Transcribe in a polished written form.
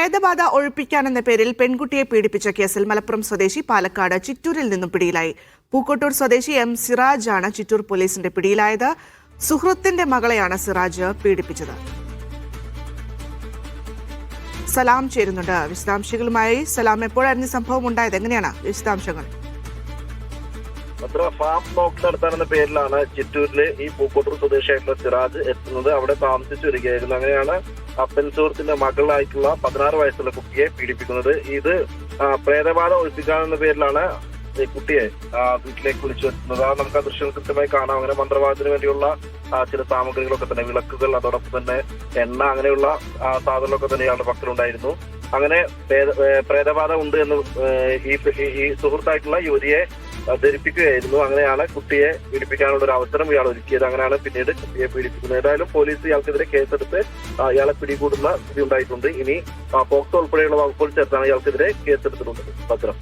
പ്രേതബാധ ഒഴിപ്പിക്കാനെന്ന പേരിൽ പെൺകുട്ടിയെ പീഡിപ്പിച്ച കേസിൽ മലപ്പുറം സ്വദേശി പാലക്കാട് ചിറ്റൂരിൽ നിന്നും പിടിയിലായി. പൂക്കോട്ടൂർ സ്വദേശി എം സിറാജ് ആണ് ചിറ്റൂർ പോലീസിന്റെ പിടിയിലായത്. സുഹൃത്തിന്റെ മകളെയാണ് സിറാജ് പീഡിപ്പിച്ചത്. സലാം ചേരുന്നുണ്ട് വിശദാംശങ്ങളുമായി. സലാം, എപ്പോഴായിരുന്നു സംഭവം ഉണ്ടായത്? എങ്ങനെയാണ് വിശദാംശങ്ങൾ? ഫാം നോക്ക് നടത്താനെന്ന പേരിലാണ് ചിറ്റൂരിലെ ഈ പൂക്കോട്ടൂർ സ്വദേശിയായിട്ടുള്ള സിറാജ് എത്തുന്നത്. അവിടെ താമസിച്ചു വരികയായിരുന്നു. അങ്ങനെയാണ് അപ്പൻ സുഹൃത്തിന്റെ മകളായിട്ടുള്ള 16 വയസ്സുള്ള കുട്ടിയെ പീഡിപ്പിക്കുന്നത്. ഇത് പ്രേതബാധ ഒഴിപ്പിക്കാനെന്ന പേരിലാണ് ഈ കുട്ടിയെ വീട്ടിലേക്ക് വിളിച്ചു വെക്കുന്നത്. നമുക്ക് ആ ദൃശ്യം കൃത്യമായി കാണാം. അങ്ങനെ മന്ത്രവാദത്തിന് വേണ്ടിയുള്ള ചില സാമഗ്രികളൊക്കെ തന്നെ, വിളക്കുകൾ, അതോടൊപ്പം തന്നെ എണ്ണ, അങ്ങനെയുള്ള സാധനങ്ങളൊക്കെ തന്നെ ഇയാളുടെ പക്കലുണ്ടായിരുന്നു. അങ്ങനെ പ്രേതബാധ ഉണ്ട് എന്ന് ഈ സുഹൃത്തായിട്ടുള്ള യുവതിയെ ധരിപ്പിക്കുകയായിരുന്നു. അങ്ങനെയാണ് കുട്ടിയെ പീഡിപ്പിക്കാനുള്ള ഒരു അവസരം ഇയാൾ ഒരുക്കിയത്. അങ്ങനെയാണ് പിന്നീട് കുട്ടിയെ പീഡിപ്പിക്കുന്നത്. ഏതായാലും പോലീസ് ഇയാൾക്കെതിരെ കേസെടുത്ത് ഇയാളെ പിടികൂടുന്ന സ്ഥിതി ഉണ്ടായിട്ടുണ്ട്. ഇനി പോക്സോ ഉൾപ്പെടെയുള്ള വകുപ്പുകൾ ചേർത്താണ് ഇയാൾക്കെതിരെ കേസെടുത്തിട്ടുണ്ട്. ഭദ്രം.